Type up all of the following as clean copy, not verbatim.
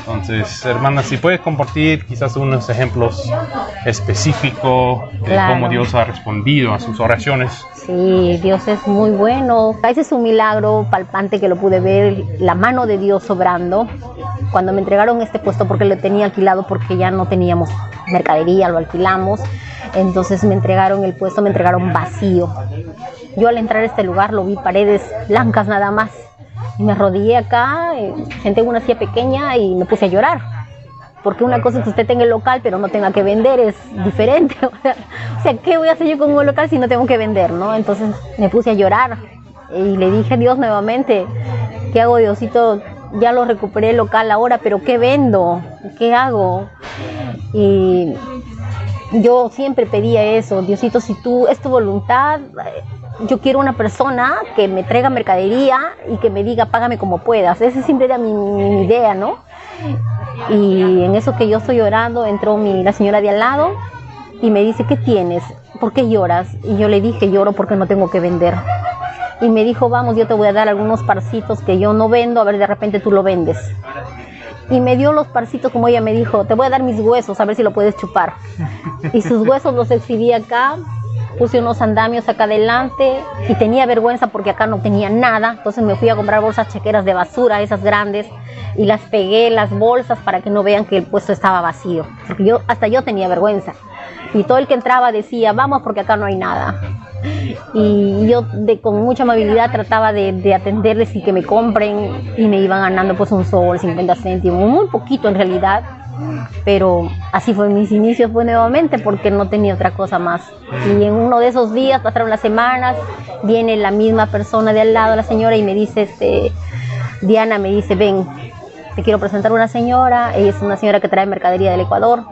Entonces, hermana, si puedes compartir quizás unos ejemplos específicos de Claro. cómo Dios ha respondido a sus oraciones. Sí, Dios es muy bueno. Ese es un milagro palpante que lo pude ver, la mano de Dios obrando. Cuando me entregaron este puesto, porque lo tenía alquilado, porque ya no teníamos mercadería, lo alquilamos. Entonces me entregaron el puesto, me entregaron vacío. Yo al entrar a este lugar lo vi paredes blancas nada más. Y me arrodillé acá, senté en una silla pequeña y me puse a llorar. Porque una cosa es que usted tenga el local, pero no tenga que vender, es diferente. O sea, ¿qué voy a hacer yo con un local si no tengo que vender, no? Entonces me puse a llorar y le dije a Dios nuevamente, ¿qué hago, Diosito? Ya lo recuperé el local ahora, pero ¿qué vendo? ¿Qué hago? Y yo siempre pedía eso, Diosito, si tú es tu voluntad, yo quiero una persona que me traiga mercadería y que me diga, págame como puedas. Esa siempre era mi idea, ¿no? Y en eso que yo estoy llorando, entró la señora de al lado y me dice, ¿qué tienes? ¿Por qué lloras? Y yo le dije, lloro porque no tengo que vender. Y me dijo, vamos, yo te voy a dar algunos parcitos que yo no vendo, a ver, de repente tú lo vendes. Y me dio los parcitos, como ella me dijo, te voy a dar mis huesos, a ver si lo puedes chupar. Y sus huesos los exhibí acá, puse unos andamios acá adelante y tenía vergüenza porque acá no tenía nada. Entonces me fui a comprar bolsas chequeras de basura, esas grandes, y las pegué en las bolsas para que no vean que el puesto estaba vacío. Porque hasta yo tenía vergüenza. Y todo el que entraba decía, vamos porque acá no hay nada. Y yo con mucha amabilidad trataba de atenderles y que me compren, y me iban ganando pues un sol, 50 céntimos, muy poquito en realidad, pero así fue mis inicios pues nuevamente porque no tenía otra cosa más. Y en uno de esos días, pasaron las semanas, viene la misma persona de al lado, la señora, y me dice, Diana, me dice, ven, te quiero presentar a una señora, ella es una señora que trae mercadería del Ecuador.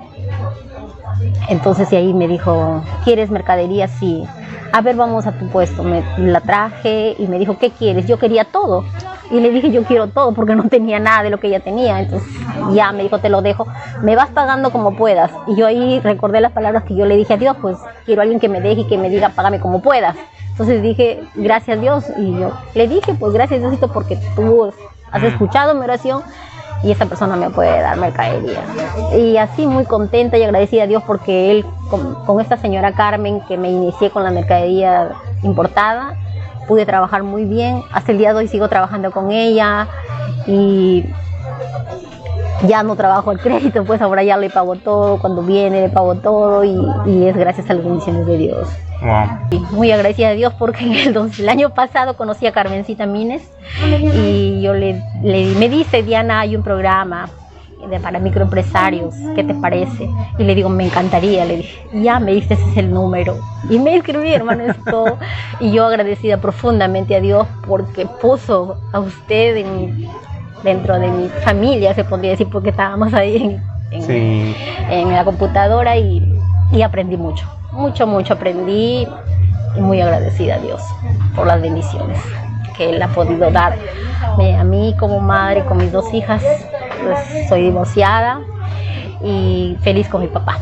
Entonces y ahí me dijo, ¿quieres mercadería? Sí. A ver, vamos a tu puesto. Me la traje y me dijo, ¿qué quieres? Yo quería todo. Y le dije, yo quiero todo porque no tenía nada de lo que ella tenía. Entonces ya me dijo, te lo dejo. Me vas pagando como puedas. Y yo ahí recordé las palabras que yo le dije a Dios, pues quiero a alguien que me deje y que me diga, págame como puedas. Entonces dije, gracias Dios. Y yo le dije, pues gracias Diosito porque tú has escuchado mi oración y esta persona me puede dar mercadería. Y así muy contenta y agradecida a Dios porque él, con esta señora Carmen, que me inicié con la mercadería importada, pude trabajar muy bien. Hasta el día de hoy sigo trabajando con ella y ya no trabajo al crédito, pues ahora ya le pago todo, cuando viene le pago todo, y es gracias a las bendiciones de Dios. Wow. Y muy agradecida a Dios porque el año pasado conocí a Carmencita Mines y yo me dice, Diana, hay un programa para microempresarios, ¿qué te parece? Y le digo, me encantaría. Le dije, ya me diste, ese es el número. Y me escribí, hermano, esto. Y yo agradecida profundamente a Dios porque puso a usted dentro de mi familia, se podría decir, porque estábamos ahí en la computadora y aprendí mucho aprendí, y muy agradecida a Dios por las bendiciones que Él ha podido darme a mí como madre, con mis 2 hijas. Pues soy divorciada y feliz con mi papá.